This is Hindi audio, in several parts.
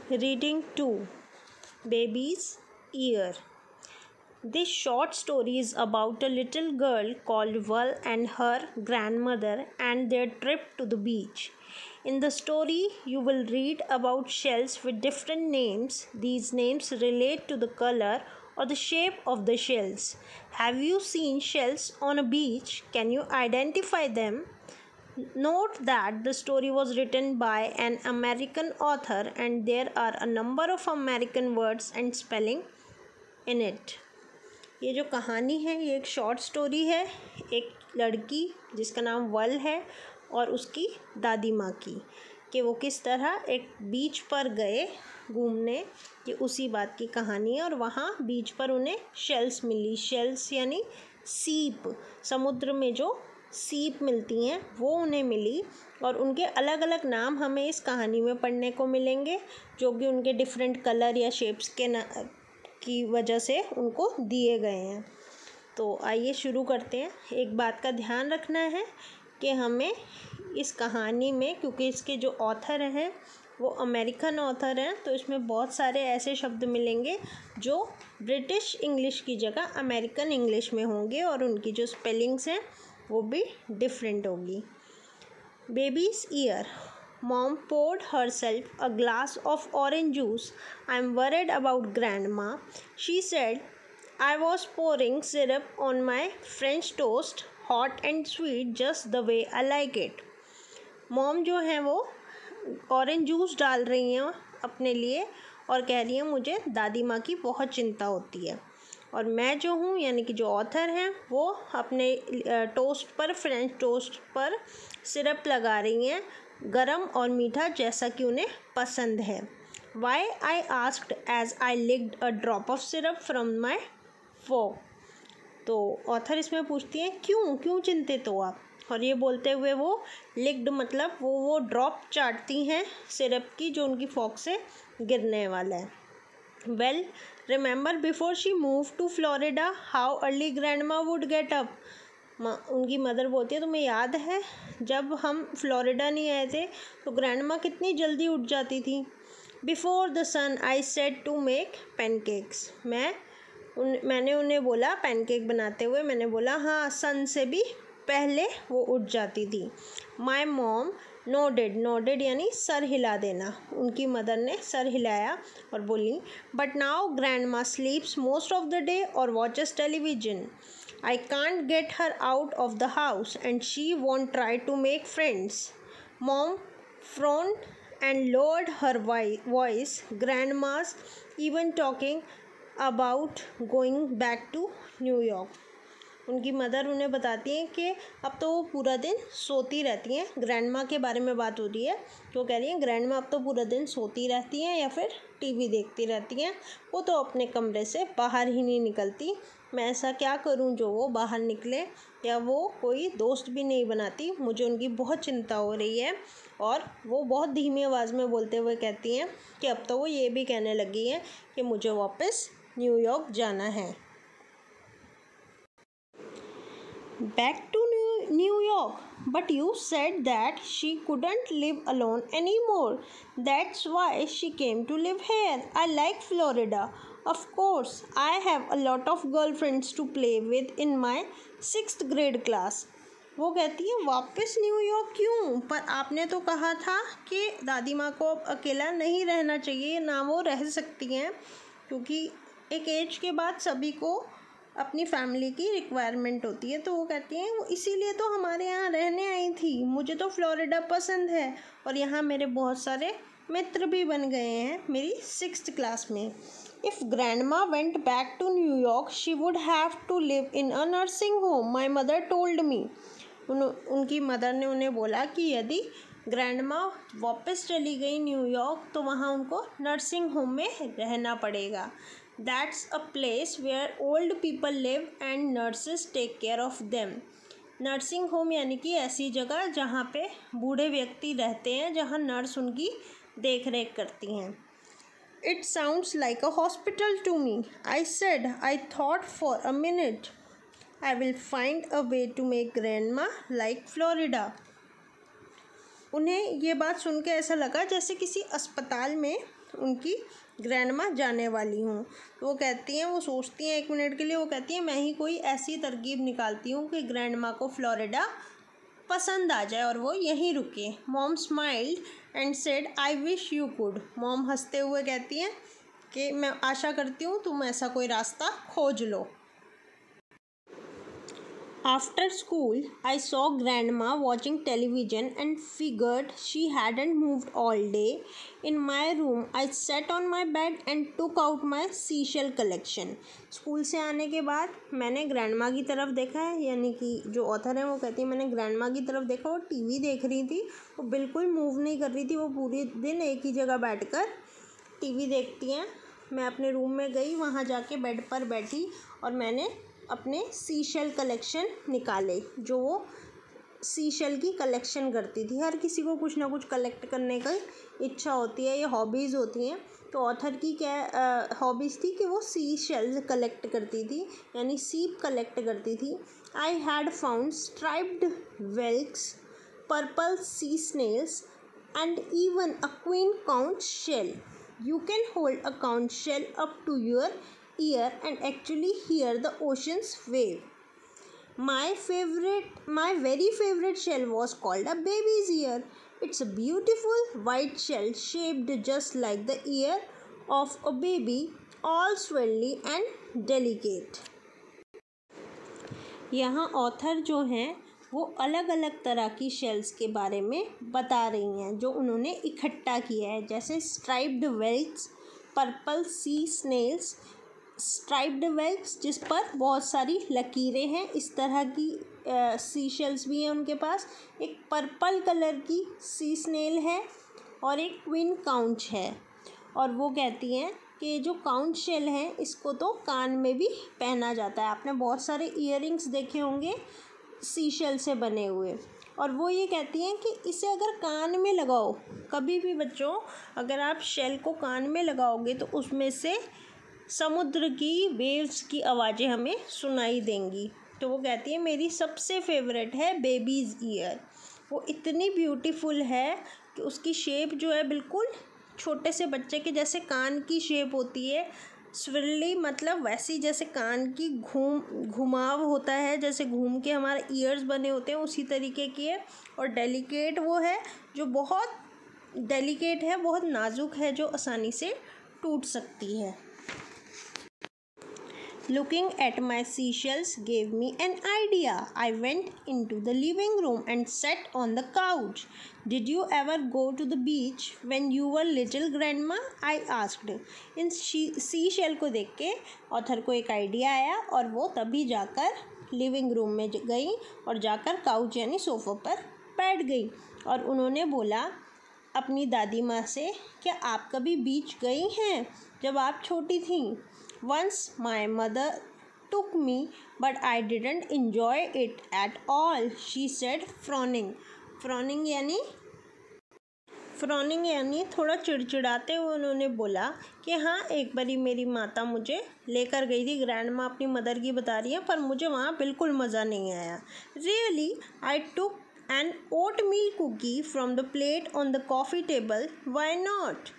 Reading 2, Baby's Ear. This short story is about a little girl called Val and her grandmother and their trip to the beach. In the story, you will read about shells with different names. These names relate to the color or the shape of the shells. Have you seen shells on a beach? Can you identify them? Note that the story was written by an American author and there are a number of American words and spelling in it. ये जो कहानी है ये एक शॉर्ट स्टोरी है एक लड़की जिसका नाम वल है और उसकी दादी माँ की कि वो किस तरह एक बीच पर गए घूमने। ये उसी बात की कहानी है और वहाँ बीच पर उन्हें शेल्स मिली। शेल्स यानी सीप, समुद्र में जो सीप मिलती हैं वो उन्हें मिली और उनके अलग अलग नाम हमें इस कहानी में पढ़ने को मिलेंगे जो कि उनके डिफरेंट कलर या शेप्स की वजह से उनको दिए गए हैं। तो आइए शुरू करते हैं। एक बात का ध्यान रखना है कि हमें इस कहानी में, क्योंकि इसके जो ऑथर हैं वो अमेरिकन ऑथर हैं, तो इसमें बहुत सारे ऐसे शब्द मिलेंगे जो ब्रिटिश इंग्लिश की जगह अमेरिकन इंग्लिश में होंगे और उनकी जो स्पेलिंग्स हैं वो भी डिफरेंट होगी। Babies year. Mom poured herself a glass of orange juice. I'm worried about Grandma. She said, I was pouring syrup on my French toast, hot and sweet, just the way I like it. Mom जो है वो ऑरेंज जूस डाल रही हैं अपने लिए और कह रही हैं मुझे दादी माँ की बहुत चिंता होती है। और मैं जो हूँ यानी कि जो ऑथर हैं वो अपने टोस्ट पर, फ्रेंच टोस्ट पर सिरप लगा रही हैं, गरम और मीठा जैसा कि उन्हें पसंद है। Why? I asked as I licked a drop of syrup from my fork. तो ऑथर इसमें पूछती हैं क्यों चिंतित हो आप। और ये बोलते हुए वो लिक्ड मतलब वो ड्रॉप चाटती हैं सिरप की जो उनकी फॉक से गिरने वाला है। Well, remember before she moved to Florida how early grandma would get up? उनकी मदर बोलती है तुम्हें याद है जब हम फ्लोरिडा नहीं आए थे तो ग्रैंडमा कितनी जल्दी उठ जाती थी। Before the sun I said to make pancakes. मैंने उन्हें बोला, पैनकेक बनाते हुए मैंने बोला हाँ सन से भी पहले वो उठ जाती थी। माई मॉम नोडेड यानी सर हिला देना। उनकी मदर ने सर हिलाया और बोली but now grandma sleeps most of the day और watches television. I can't get her out of the house and she won't try to make friends. Mom frowned and lowered her voice. Grandma's even talking about going back to New York. उनकी मदर उन्हें बताती हैं कि अब तो वो पूरा दिन सोती रहती हैं। ग्रैंडमा के बारे में बात हो रही है तो कह रही हैं ग्रैंडमा अब तो पूरा दिन सोती रहती हैं या फिर टीवी देखती रहती हैं, वो तो अपने कमरे से बाहर ही नहीं निकलती। मैं ऐसा क्या करूं जो वो बाहर निकले, या वो कोई दोस्त भी नहीं बनाती। मुझे उनकी बहुत चिंता हो रही है। और वो बहुत धीमी आवाज़ में बोलते हुए कहती हैं कि अब तो वो ये भी कहने लगी हैं कि मुझे वापस न्यूयॉर्क जाना है। Back to New York. But you said that she couldn't live alone anymore. That's why she came to live here. I like Florida. Of course, I have a lot of girlfriends to play with in my 6th grade class. वो कहती है वापस न्यूयॉर्क क्यों? पर आपने तो कहा था कि दादी माँ को अब अकेला नहीं रहना चाहिए, ना वो रह सकती हैं, क्योंकि एक एज के बाद सभी को अपनी फैमिली की रिक्वायरमेंट होती है। तो वो कहती हैं वो इसीलिए तो हमारे यहाँ रहने आई थी। मुझे तो फ्लोरिडा पसंद है और यहाँ मेरे बहुत सारे मित्र भी बन गए हैं मेरी 6th क्लास में। If grandma went back to New York she would have to live in a nursing home, my mother told me. उनकी मदर ने उन्हें बोला कि यदि ग्रैंडमा वापस चली गई न्यूयॉर्क तो वहाँ उनको नर्सिंग होम में रहना पड़ेगा. That's a place where old people live and nurses take care of them. Nursing home यानी कि ऐसी जगह जहाँ पे बूढ़े व्यक्ति रहते हैं, जहाँ नर्स उनकी देख रेख करती हैं. It sounds like a hospital to me, I said. I thought for a minute. I will find a way to make grandma like Florida. उन्हें ये बात सुन के ऐसा लगा जैसे किसी अस्पताल में उनकी ग्रैंडमा जाने वाली हूँ। तो वो कहती हैं, वो सोचती हैं 1 मिनट के लिए, वो कहती हैं मैं ही कोई ऐसी तरकीब निकालती हूँ कि ग्रैंडमा को फ्लोरिडा पसंद आ जाए और वो यहीं रुके। Mom smiled and said I wish you could. Mom हंसते हुए कहती हैं कि मैं आशा करती हूँ तुम ऐसा कोई रास्ता खोज लो। After school, I saw grandma watching television and figured she hadn't moved all day. In my room, I sat on my bed and took out my seashell collection. School से आने के बाद मैंने ग्रैंडमा की तरफ देखा है, यानी कि जो ऑथर है वो कहती है मैंने ग्रैंडमा की तरफ देखा, वो टीवी देख रही थी, वो बिल्कुल मूव नहीं कर रही थी, वो पूरे दिन एक ही जगह बैठकर टीवी देखती हैं। मैं अपने रूम में गई, वहाँ जाके बेड पर बैठी और मैंने अपने सीशेल कलेक्शन निकाले। जो वो सीशेल की कलेक्शन करती थी, हर किसी को कुछ ना कुछ कलेक्ट करने की इच्छा होती है, ये हॉबीज़ होती हैं। तो ऑथर की क्या हॉबीज़ थी कि वो सीशेल कलेक्ट करती थी, यानी सीप कलेक्ट करती थी। I had found striped whales, purple sea snails and even a queen conch shell. You can hold a conch shell up to your ear and actually hear the ocean's wave. My very favorite shell was called a baby's ear. It's a beautiful white shell shaped just like the ear of a baby, all swirly and delicate. यहाँ ऑथर जो हैं वो अलग अलग तरह की शेल्स के बारे में बता रही हैं जो उन्होंने इकट्ठा किया है, जैसे striped whales, purple sea Snell's. Striped whales जिस पर बहुत सारी लकीरें हैं, इस तरह की सी शेल्स भी हैं उनके पास। एक पर्पल कलर की सी स्नेल है और एक क्वीन काउंच है। और वो कहती हैं कि जो काउंच शेल है इसको तो कान में भी पहना जाता है। आपने बहुत सारे ईयरिंग्स देखे होंगे सीशेल से बने हुए। और वो ये कहती हैं कि इसे अगर कान में लगाओ, कभी भी बच्चों अगर आप शेल को कान में लगाओगे तो उसमें से समुद्र की वेव्स की आवाज़ें हमें सुनाई देंगी। तो वो कहती है मेरी सबसे फेवरेट है बेबीज़ ईयर। वो इतनी ब्यूटीफुल है कि उसकी शेप जो है बिल्कुल छोटे से बच्चे के जैसे कान की शेप होती है। स्विरली मतलब वैसी जैसे कान की घुमाव होता है, जैसे घूम के हमारे ईयर्स बने होते हैं उसी तरीके की है। और डेलिकेट वो है जो बहुत डेलिकेट है, बहुत नाजुक है, जो आसानी से टूट सकती है। Looking at my seashells gave me an idea. I went into the living room and sat on the couch. Did you ever go to the beach when you were little, grandma? I asked. In seashell को देख के ऑथर को एक आइडिया आया और वो तभी जाकर लिविंग रूम में गई और जाकर काउच यानी सोफ़े पर बैठ गई। और उन्होंने बोला अपनी दादी माँ से, क्या आप कभी बीच गई हैं जब आप छोटी थीं? Once my mother took me, but I didn't enjoy it at all, she said, frowning. फ्रॉनिंग यानी थोड़ा चिड़चिड़ाते हुए उन्होंने बोला कि हाँ, एक बारी मेरी माता मुझे लेकर गई थी, ग्रैंड माँ अपनी मदर की बता रही है, पर मुझे वहाँ बिल्कुल मज़ा नहीं आया। Really I took an oatmeal cookie from the plate on the coffee table, why not?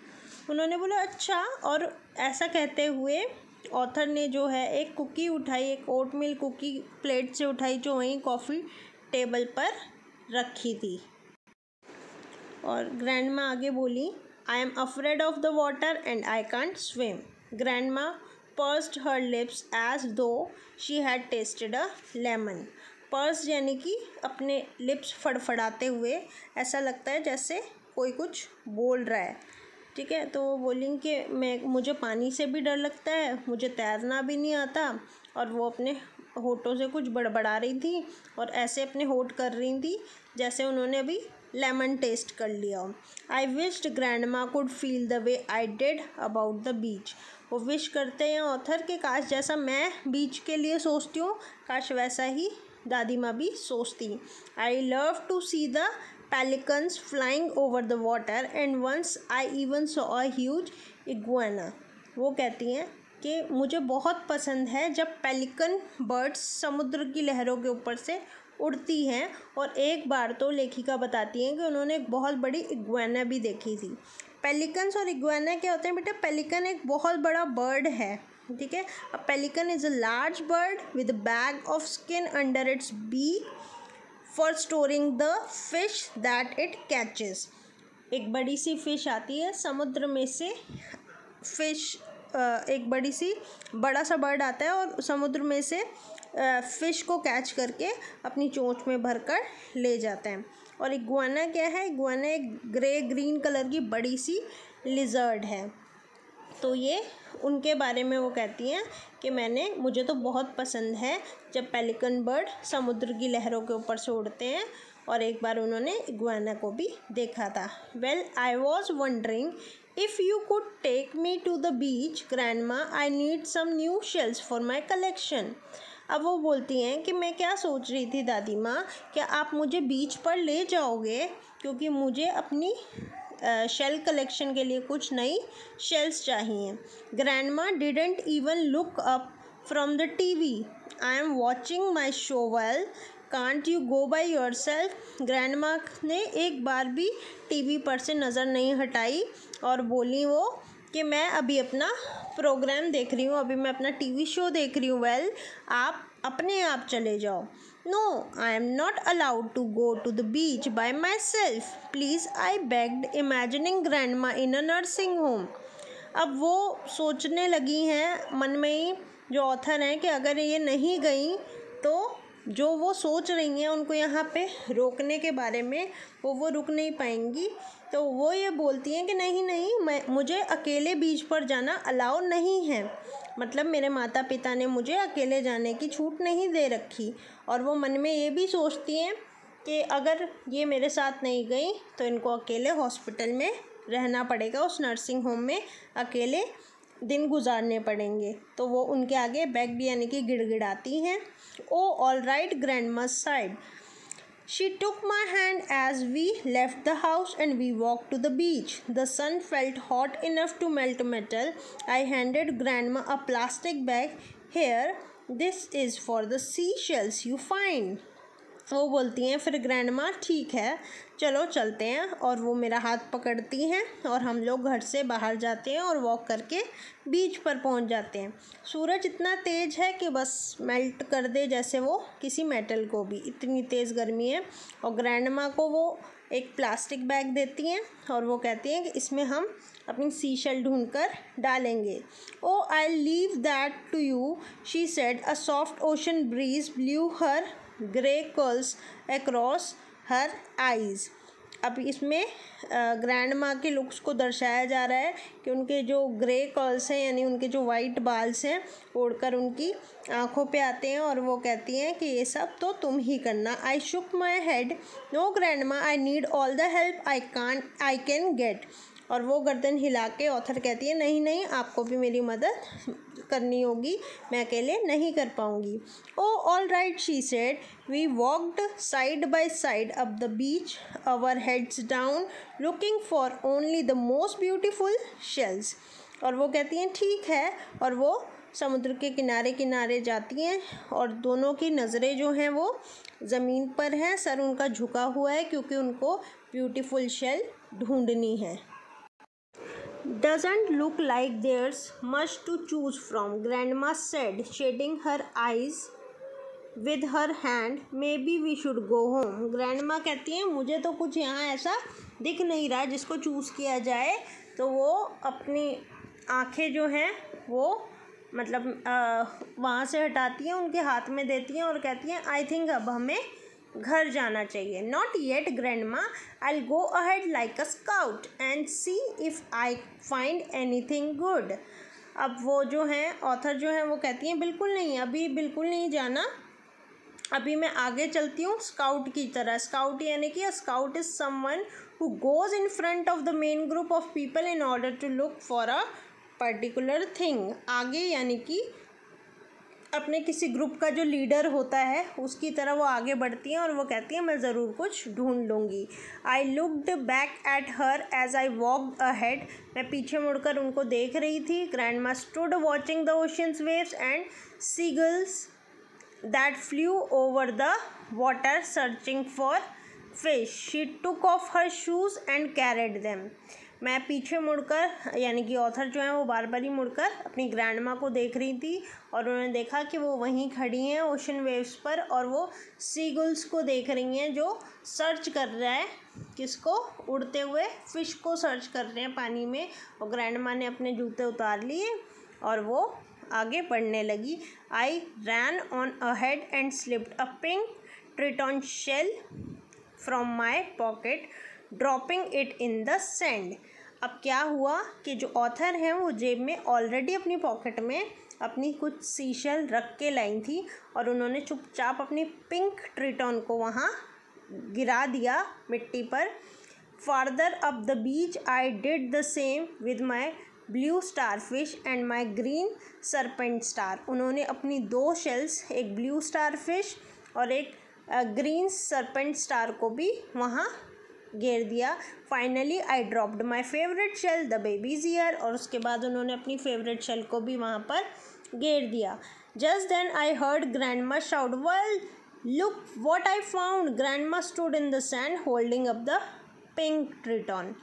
उन्होंने बोला अच्छा। और ऐसा कहते हुए ऑथर ने जो है एक कुकी उठाई, एक ओटमील कुकी प्लेट से उठाई जो वहीं कॉफ़ी टेबल पर रखी थी। और ग्रैंडमा आगे बोली, I am afraid of the water and I can't swim. Grandma pursed her lips as though she had tasted a lemon. Purse यानी कि अपने लिप्स फड़फड़ाते हुए, ऐसा लगता है जैसे कोई कुछ बोल रहा है, ठीक है। तो वो बोली कि मुझे पानी से भी डर लगता है, मुझे तैरना भी नहीं आता। और वो अपने होठों से कुछ बड़बड़ा रही थी और ऐसे अपने होठ कर रही थी जैसे उन्होंने अभी लेमन टेस्ट कर लिया हो। आई wished grandma could feel the way I did about the beach. वो विश करते हैं ऑथर के काश जैसा मैं बीच के लिए सोचती हूँ, काश वैसा ही दादी माँ भी सोचती। I love to see the pelicans flying over the water and once I even saw a huge iguana. वो कहती हैं कि मुझे बहुत पसंद है जब पेलिकन बर्ड्स समुद्र की लहरों के ऊपर से उड़ती हैं। और एक बार तो लेखिका बताती हैं कि उन्होंने एक बहुत बड़ी इग्वाना भी देखी थी। पेलिकन्स और इग्वाना क्या होते हैं बेटा? पेलिकन एक बहुत बड़ा बर्ड है, ठीक है। A pelican is a large bird with bag of skin under its beak for storing the fish that it catches. एक बड़ी सी फिश आती है समुद्र में से, फिश एक बड़ा सा बर्ड आता है और समुद्र में से फ़िश को कैच करके अपनी चोंच में भरकर ले जाते हैं। और इग्वाना क्या है? इग्वाना एक ग्रे ग्रीन कलर की बड़ी सी लिजर्ड है। तो ये उनके बारे में वो कहती हैं कि मुझे तो बहुत पसंद है जब पेलिकन बर्ड समुद्र की लहरों के ऊपर से उड़ते हैं, और एक बार उन्होंने इग्वाना को भी देखा था। Well I was wondering if you could take me to the beach grandma, I need some new shells for my collection. अब वो बोलती हैं कि मैं क्या सोच रही थी दादी माँ, क्या आप मुझे बीच पर ले जाओगे, क्योंकि मुझे अपनी शेल कलेक्शन के लिए कुछ नई शेल्स चाहिए। Grandma didn't even look up from the TV. I am watching my show well, can't you go by your self. Grandma ने एक बार भी टीवी पर से नज़र नहीं हटाई और बोली वो कि मैं अभी अपना प्रोग्राम देख रही हूँ, अभी मैं अपना टीवी शो देख रही हूँ। वेल आप अपने आप चले जाओ। No I am not allowed to go to the beach by myself please, I begged, imagining grandma in a nursing home. अब वो सोचने लगी हैं मन में ही, जो ऑथर हैं, कि अगर ये नहीं गई तो जो वो सोच रही हैं उनको यहाँ पे रोकने के बारे में, वो रुक नहीं पाएंगी। तो वो ये बोलती हैं कि नहीं, मुझे अकेले बीच पर जाना अलाउ नहीं है, मतलब मेरे माता पिता ने मुझे अकेले जाने की छूट नहीं दे रखी। और वो मन में ये भी सोचती हैं कि अगर ये मेरे साथ नहीं गई तो इनको अकेले हॉस्पिटल में रहना पड़ेगा, उस नर्सिंग होम में अकेले दिन गुजारने पड़ेंगे। तो वो उनके आगे बेग्ड यानी कि गिड़गिड़ाती हैं। Oh all right grandma sighed. She took my hand as we left the house and we walked to the beach. The sun felt hot enough to melt metal. I handed Grandma a plastic bag. Here, this is for the seashells you find. वो बोलती हैं फिर ग्रैंडमा ठीक है चलो चलते हैं, और वो मेरा हाथ पकड़ती हैं और हम लोग घर से बाहर जाते हैं और वॉक करके बीच पर पहुंच जाते हैं। सूरज इतना तेज़ है कि बस मेल्ट कर दे जैसे वो किसी मेटल को भी, इतनी तेज़ गर्मी है। और ग्रैंडमा को वो एक प्लास्टिक बैग देती हैं और वो कहती हैं कि इसमें हम अपनी सीशेल ढूंढ कर डालेंगे। Oh I leave that to you, she said. A soft ocean breeze blew her grey curls across her eyes. अब इसमें ग्रैंड माँ के लुक्स को दर्शाया जा रहा है कि उनके जो ग्रे कर्ल्स हैं यानी उनके जो वाइट बाल्स हैं उड़कर उनकी आँखों पे आते हैं, और वो कहती हैं कि ये सब तो तुम ही करना। आई शुक माई हेड, नो ग्रैंड माँ, I need all the help I can get. और वो गर्दन हिला के ऑथर कहती है नहीं आपको भी मेरी मदद करनी होगी, मैं अकेले नहीं कर पाऊँगी। Oh all right she said. We walked side by side up the beach, our heads down, looking for only the most beautiful shells. और वो कहती हैं ठीक है, और वो समुद्र के किनारे किनारे जाती हैं और दोनों की नज़रें जो हैं वो ज़मीन पर हैं, सर उनका झुका हुआ है क्योंकि उनको ब्यूटीफुल शेल ढूंढनी है। Doesn't look like there's much to choose from, Grandma said, shading her eyes with her hand. Maybe we should go home. Grandma कहती हैं मुझे तो कुछ यहाँ ऐसा दिख नहीं रहा जिसको चूज़ किया जाए। तो वो अपनी आँखें जो हैं वो मतलब वहाँ से हटाती हैं, उनके हाथ में देती हैं और कहती हैं आई थिंक अब हमें घर जाना चाहिए। Not yet grandma, I go ahead like a scout and C if I find anything good. अब वो जो हैं ऑथर जो हैं वो कहती हैं बिल्कुल नहीं, अभी बिल्कुल नहीं जाना, अभी मैं आगे चलती हूँ स्काउट की तरह। स्काउट यानी कि scout is someone who goes in front of the main group of people in order to look for a particular thing. आगे यानी कि अपने किसी ग्रुप का जो लीडर होता है उसकी तरह वो आगे बढ़ती हैं और वो कहती हैं मैं ज़रूर कुछ ढूंढ लूँगी। I looked back at her as I walked ahead, मैं पीछे मुड़कर उनको देख रही थी। Grandma stood watching the ocean's waves and seagulls that flew over the water searching for fish. She took off her shoes and carried them. मैं पीछे मुड़कर, यानी कि ऑथर जो है वो बार बार ही मुड़कर अपनी ग्रैंड माँ को देख रही थी और उन्होंने देखा कि वो वहीं खड़ी हैं ओशन वेव्स पर और वो सीगुल्स को देख रही हैं जो सर्च कर रहा है, किसको, उड़ते हुए फिश को सर्च कर रहे हैं पानी में। और ग्रैंड माँ ने अपने जूते उतार लिए और वो आगे बढ़ने लगी। I ran on ahead and slipped a pink triton shell from my pocket dropping it in the sand. अब क्या हुआ कि जो ऑथर हैं वो जेब में ऑलरेडी अपनी पॉकेट में अपनी कुछ सीशेल रख के लाई थी और उन्होंने चुपचाप अपनी पिंक ट्रिटॉन को वहाँ गिरा दिया मिट्टी पर। Farther up the beach I did the same with my blue star fish and my green serpent star. उन्होंने अपनी 2 शेल्स, एक ब्लू स्टार फिश और एक ग्रीन सरपेंट स्टार को भी वहाँ घेर दिया। Finally I dropped my favourite shell the baby's ear, और उसके बाद उन्होंने अपनी फेवरेट शेल को भी वहाँ पर घेर दिया। Just then I heard grandma shout, well look what I found. Grandma stood in the sand holding up the pink triton.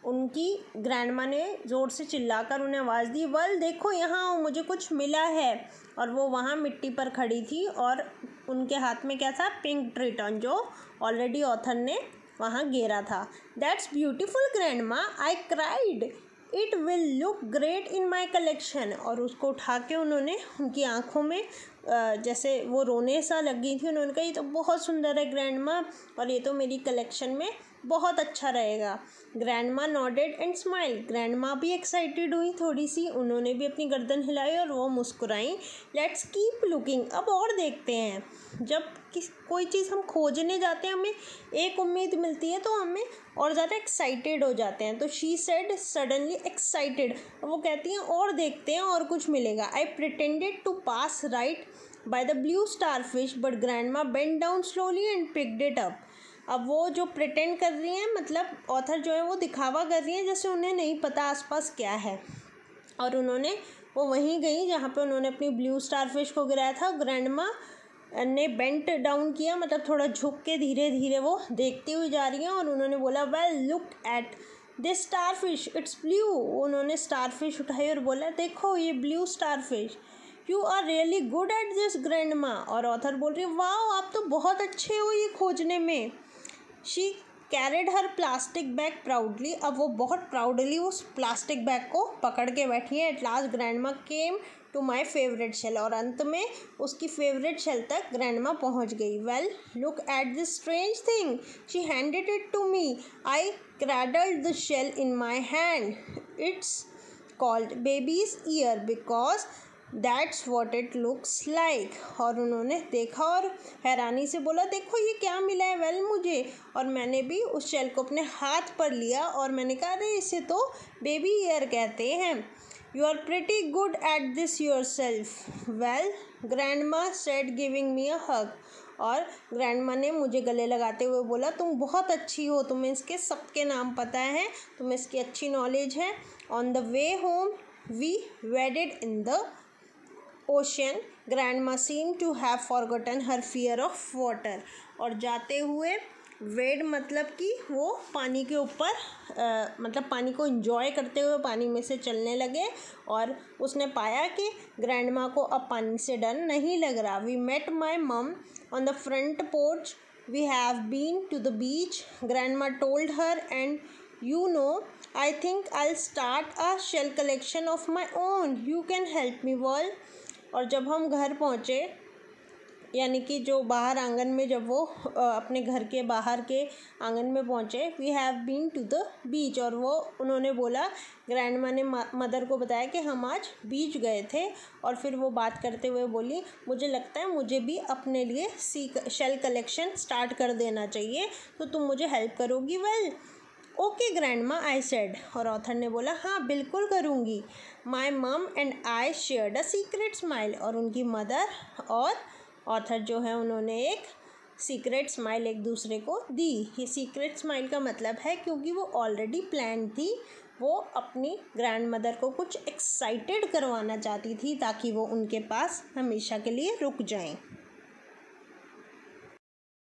उनकी ग्रैंडमा ने ज़ोर से चिल्लाकर उन्हें आवाज़ दी, वेल देखो यहाँ मुझे कुछ मिला है। और वो वहाँ मिट्टी पर खड़ी थी और उनके हाथ में क्या था, पिंक ट्रिटॉन, जो ऑलरेडी ऑथर ने वहाँ घेरा था। That's beautiful grandma, I cried, it will look great in my collection. और उसको उठा के उन्होंने उनकी आँखों में जैसे वो रोने सा लग गई थी। उन्होंने कहा ये तो बहुत सुंदर है ग्रैंडमा और ये तो मेरी कलेक्शन में बहुत अच्छा रहेगा। Grandma nodded and smile. Grandma भी एक्साइटेड हुई थोड़ी सी, उन्होंने भी अपनी गर्दन हिलाई और वो मुस्कुराई। लेट्स कीप लुकिंग, अब और देखते हैं। जब कोई चीज़ हम खोजने जाते हैं, हमें एक उम्मीद मिलती है तो हमें और ज़्यादा एक्साइटेड हो जाते हैं। तो शी सेड सडनली एक्साइटेड, वो कहती हैं और देखते हैं और कुछ मिलेगा। I pretended to pass right by the blue starfish but grandma bent down slowly and picked it up. अब वो जो प्रिटेंड कर रही हैं, मतलब ऑथर जो है वो दिखावा कर रही हैं जैसे उन्हें नहीं पता आसपास क्या है। और वो वहीं गई जहाँ पे उन्होंने अपनी ब्लू स्टार फिश को गिराया था। ग्रैंडमा ने बेंट डाउन किया, मतलब थोड़ा झुक के धीरे धीरे वो देखती हुई जा रही हैं और उन्होंने बोला, well look at this starfish, it's blue. उन्होंने स्टार फिश उठाई और बोला, देखो ये blue starfish. You are really good at this grandma. और ऑथर बोल रही है, वाह आप तो बहुत अच्छे हो ये खोजने में। She carried her plastic bag proudly. अब वो बहुत प्राउडली उस प्लास्टिक बैग को पकड़ के बैठी है। At last grandma came to my favourite shell, और अंत में उसकी फेवरेट शेल तक ग्रैंडमा पहुंच गई। Well look at this strange thing, she handed it to me. I cradled the shell in my hand. It's called baby's ear because that's what it looks like. और उन्होंने देखा और हैरानी से बोला, देखो ये क्या मिला है। वेल मुझे, और मैंने भी उस शेल को अपने हाथ पर लिया और मैंने कहा, अरे इसे तो बेबी ईयर कहते हैं। You are pretty good at this yourself. Well grandma said giving me a hug. और ग्रैंडमा ने मुझे गले लगाते हुए बोला, तुम बहुत अच्छी हो, तुम्हें इसके सबके नाम पता है, तुम्हें इसकी अच्छी नॉलेज है। On the way home we waded in the ocean. Grandma seem to have forgotten her fear of water. और जाते हुए वेड मतलब कि वो पानी के ऊपर मतलब पानी को एंजॉय करते हुए पानी में से चलने लगे और उसने पाया कि ग्रैंडमा को अब पानी से डर नहीं लग रहा। We met my mum on the front porch, we have been to the beach, grandma told her, and you know I think I'll start a shell collection of my own, you can help me well। और जब हम घर पहुँचे, यानी कि जो बाहर आंगन में, जब वो अपने घर के बाहर के आंगन में पहुँचे, we have been to the beach. और वो उन्होंने बोला, ग्रैंडमा ने मदर को बताया कि हम आज बीच गए थे। और फिर वो बात करते हुए बोली, मुझे लगता है मुझे भी अपने लिए शेल कलेक्शन स्टार्ट कर देना चाहिए, तो तुम मुझे हेल्प करोगी। Well okay grandma I said. और ऑथर ने बोला, हाँ बिल्कुल करूँगी। माई मम and I shared a secret smile. और उनकी मदर और ऑथर जो है उन्होंने एक सीक्रेट स्माइल एक दूसरे को दी। ये सीक्रेट स्माइल का मतलब है क्योंकि वो ऑलरेडी प्लान थी, वो अपनी ग्रैंड मदर को कुछ एक्साइटेड करवाना चाहती थी ताकि वो उनके पास हमेशा के लिए रुक जाएं।